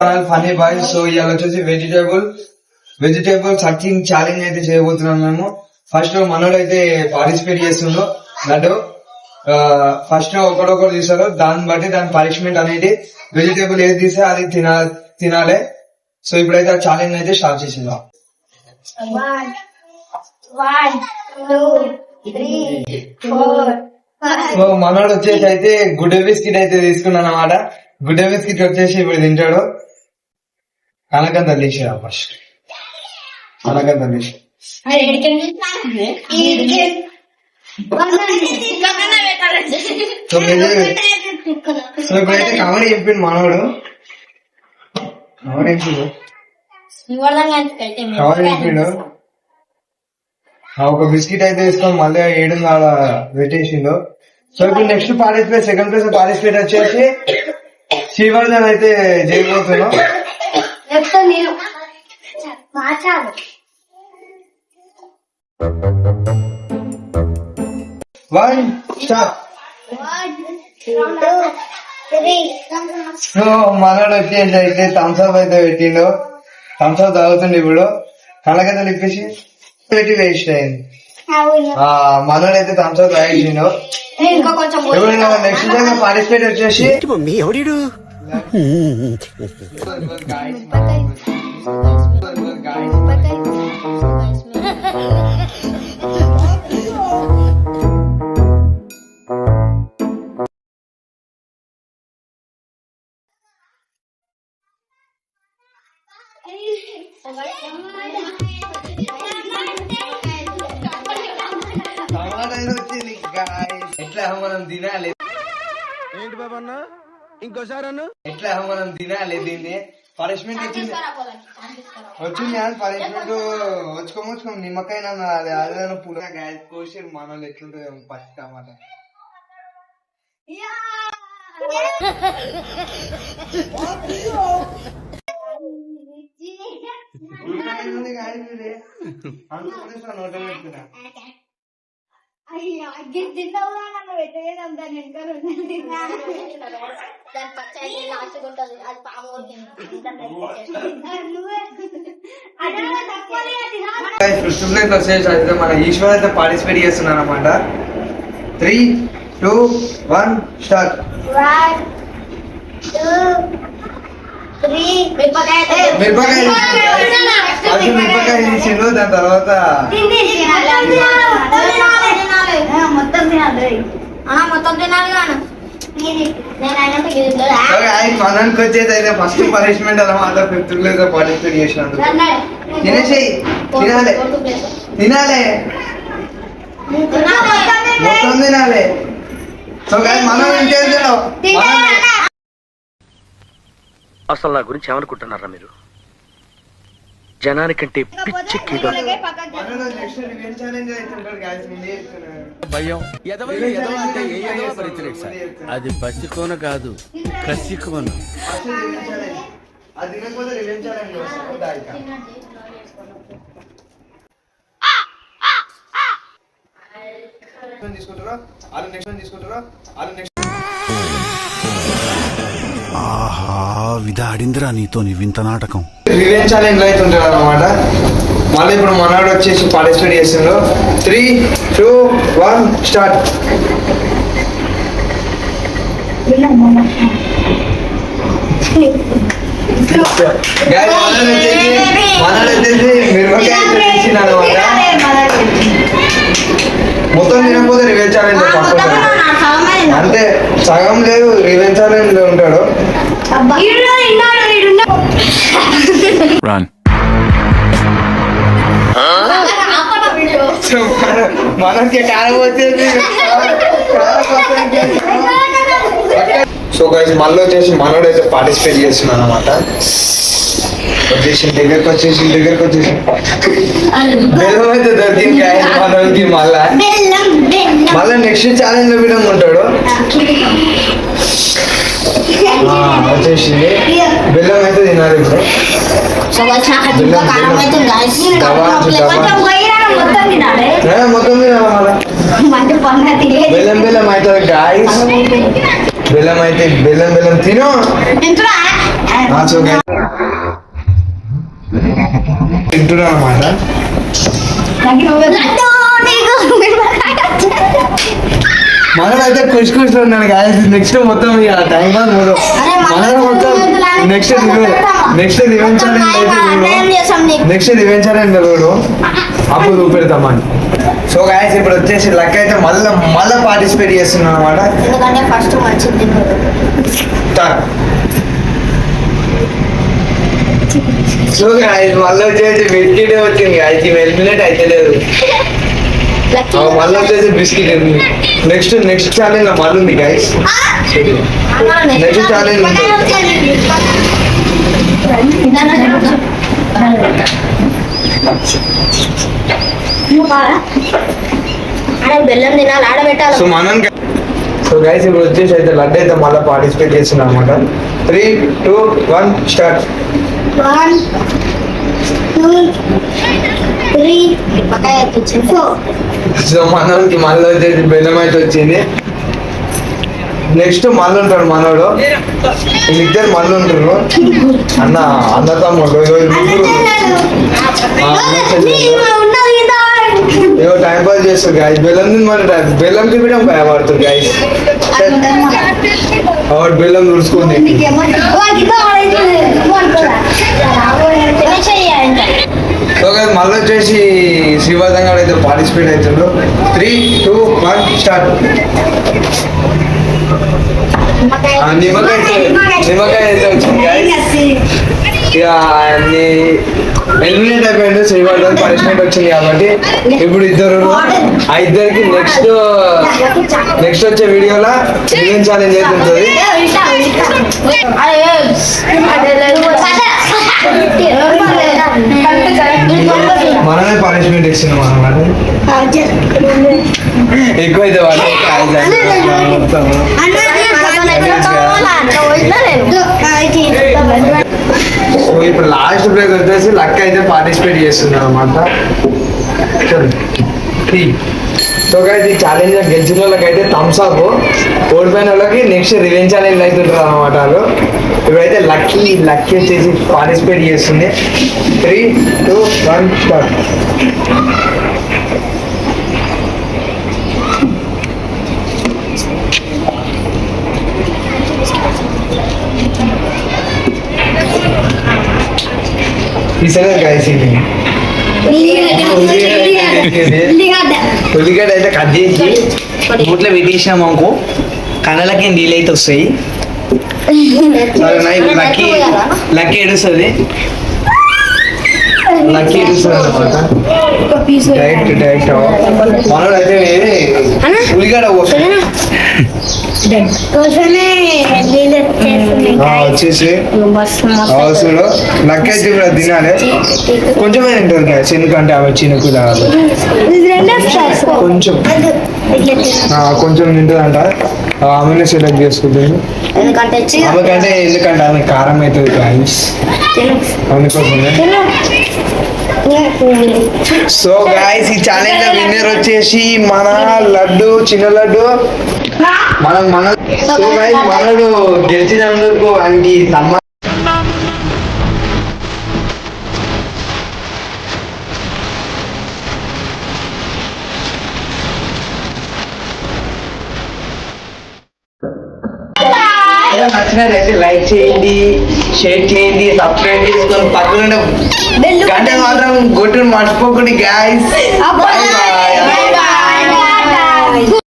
Funny bye. So ఇవాళ వచ్చేసి vegetable searching challenge అయితే చేయబోతున్నాం మేము. ఫస్ట్ మనోడు అయితే పార్టిసిపేట్ చేస్తుండో లడ్డు. ఫస్ట్ ఒకడొకరు తీసారు, దాన్ని బట్టి దాని పనిష్మెంట్ అనేది వెజిటేబుల్ ఏది తీసా అది తినాలి. సో ఇప్పుడైతే ఆ ఛాలెంజ్ అయితే స్టార్ట్ చేసిందాం. 1 2 3 4. సో మనోడు వచ్చేసి అయితే గుడ్ బిస్కెట్ అయితే తీసుకున్నాను అన్నమాట. గుడ్ బిస్కెట్ వచ్చేసి ఇప్పుడు తింటాడు. కనకంత తీసిరా ఫస్ట్, కనకంత తీసి సో ఇప్పుడైతే కవర్ చెప్పిండు మనోడు. కవర్ చెప్పిండు ఒక బిస్కెట్ అయితే తీసుకొని మళ్ళీ 7 పెట్టేసిండు. సో ఇప్పుడు next participate, second place participate వచ్చేసి శ్రీవర్ధన్ అయితే చేయబోతున్నాం. 1 స్టార్ట్. సో మనోడు వచ్చేసి అయితే థమ్స్అప్ అయితే పెట్టిండు. థమ్స్అప్ తాగుతుండే ఇప్పుడు. కళ్ళకైతే లిప్పేసి పెట్టి వేస్ట్ అయింది. మనోడు అయితే థమ్స్అప్ తాగేసిండు. ఇప్పుడు నెక్స్ట్ పార్టిసిపేట్ వచ్చేసి ఎట్లా మనం తినాలి, ఏంటి బాబన్నా ఇంకోసారి అన్న ఎట్లా మనం తినాలి. దీన్ని పనిష్మెంట్ వచ్చింది పనిష్మెంట్ వచ్చుకోమొచ్చుకో నిమ్మకాయ అదే పుల్ల గ్యాస్ కోసి మన ఎట్లుంటుంది పచ్చి టమాటా. నోట పెట్టుకున్నా మన ఈశ్వర్ అయితే పార్టిసిపేట్ చేస్తున్నాను అనమాట. 3 2 1 స్టార్ట్. మిరపకాయ తీసిండు. దాని తర్వాత మనానికి వచ్చేది అయితే ఫస్ట్ పనిష్మెంట్ అన్నమాట. 5th ప్లేస్ పార్టిసిపేట్ చేసినందుకు తినేసి తినాలి మొత్తం తినాలి. సో మనం ఇంకేదో అసలు నా గురించి ఏమనుకుంటున్నారా మీరు? జనానికంటే పిచ్చెక్కిగా భయం అది పసికోన కాదు కసికోన. ఆహా విధాడిందిరా నీతో నీ వింత నాటకం. రివెంజ్ ఛాలెంజ్ అయితే ఉంటాడు అనమాట. మళ్ళీ ఇప్పుడు మనోడు వచ్చేసి పార్టిసిపేట్ చేస్తుండ్రు. 3 2 1 స్టార్ట్. మనోడు వచ్చేసి మిరపకాయ తీసిండు అనమాట. మొత్తం తినకపోతే రివెంజ్ ఛాలెంజ్ అంటే సగం లేదు, రివెంజ్ ఛాలెంజ్ లో ఉంటాడు. మనకి కారం వచ్చేది. సో గైస్ మళ్ళీ వచ్చేసి మనోడు అయితే పార్టిసిపేట్ చేస్తున్నాను అనమాట. దగ్గరకు వచ్చేసి బెల్లం అయితే దొరికింది మనోడికి. మళ్ళా నెక్స్ట్ ఛాలెంజ్ లో విధంగా ఉంటాడు. వచ్చేసి బెల్లం అయితే తినాలి ఇప్పుడు. మొత్తం తినాలి. బెల్లం అవుతుంది గాయస్. బెల్లం అయితే బెల్లం తిను. తింటున్నా అన్నమాట. మనం అయితే ఖుషి ఖుషిలో ఉన్నాను గాయస్. నెక్స్ట్ మొత్తం ఇక టైం పాస్ మనం మొత్తం నెక్స్ట్ రివెంజ్ ఛాలెంజ్ చూడు అప్పుడు చూపెడతామని. సో గాయస్ ఇప్పుడు వచ్చేసి లక్ అయితే మళ్ళీ పార్టిసిపేట్ చేస్తున్నాను అనమాట. ఎందుకంటే ఫస్ట్ మంచిది సో గాయస్ మళ్ళీ వచ్చేసి బిస్కెట్ వచ్చింది గాయస్. ఎలిమినేట్ అయితే లేదు. మళ్ళీ వచ్చేసి బిస్కెట్ ఉంది. నెక్స్ట్ ఛాలెంజ్ మళ్ళీ ఉంది గాయస్. నెక్స్ట్ ఛాలెంజ్ బెల్లం తినాలి ఆడబెట్టాలి. సో గైస్ ఇప్పుడు వచ్చేసి అయితే లడ్డు అయితే మళ్ళీ పార్టిసిపేట్ చేస్తున్నాం అనమాట. 3, 2, 1 స్టార్ట్. 1, 2, 3 సో మనోడికి మళ్ళీ వచ్చేసి బెల్లం అయితే వచ్చింది. నెక్స్ట్ మళ్ళీ ఉంటాడు మనోడు. వీళ్ళిద్దరు మళ్ళీ ఉంటారు అన్న తమ్ముడు. ఏవో టైం పాస్ చేస్తారు గాయస్. బెల్లం బెల్లం తినడం భయపడుతుంది గాయస్. బెల్లం తుడుచుకుంది. సో గాయస్ మళ్ళీ వచ్చేసి శ్రీవర్ధన్ గారు అయితే పార్టిసిపేట్ అవుతుండ్రు. 3, 2, 1 స్టార్ట్. నిమ్మకాయ అయితే వచ్చింది గాయస్. ఇక ఎలిమినేట్ అయిపోయింది. శ్రీవర్ధన్ పనిష్మెంట్ వచ్చింది కాబట్టి ఇప్పుడు ఆ ఇద్దరికి నెక్స్ట్ వచ్చే వీడియోలో రివెంజ్ ఛాలెంజ్ అయితే ఉంటుంది. మనమే పనిష్మెంట్ ఇస్తున్నాం అన్నమాట. ఎక్కువైతే వాళ్ళు ఇప్పుడు లాస్ట్ బ్రేక్ వచ్చేసి లక్ అయితే పార్టిసిపేట్ చేస్తున్నారు అనమాట. సో గైస్ ఈ ఛాలెంజ్ గెలిచిన వాళ్ళకైతే థమ్స్ అప్, ఓడిపోయిన వాళ్ళకి నెక్స్ట్ రివెంజ్ ఛాలెంజ్ అవుతుంటారు అనమాట. వాళ్ళు ఇప్పుడైతే లక్కీ వచ్చేసి పార్టిసిపేట్ చేస్తుంది. 3, 2, 1 స్టార్ట్. ఈసారి గైస్ ఇది ఉల్లిగడ్డ అయితే కట్ చేసి బూట్లో పెట్టేసినాం అనుకో కళ్ళకి నీళ్ళు అయితే వస్తాయి. సరేనా ఇప్పుడు లక్కీ ఏడుస్తుంది అనమాట. డైరెక్ట్ మనోడు అయితే ఉల్లిగడ్డ వచ్చేసి అవసరం లక్ అయితే కూడా తినాలి. కొంచెమే తింటుంది గ్యాస్, ఎందుకంటే ఆమె చినుకు కొంచెం తింటుందంట. ఆమెనే సెలెక్ట్ చేసుకుంటుంది. ఎందుకంటే ఆమె కారం అవుతుంది గ్యాస్, అందుకోసమే. సో గాయస్ ఈ ఛాలెంజ్ లో విన్నర్ వచ్చేసి మన లడ్డు, చిన్న లడ్డు. సో గాయస్ మనడు గెలిచినందుకు వానికి నచ్చినట్లయితే లైక్ చేయండి, షేర్ చేయండి, సబ్స్క్రైబ్ చేసుకొని పక్కన గంట మాత్రం కొట్టుని మర్చిపోకండి గాయస్.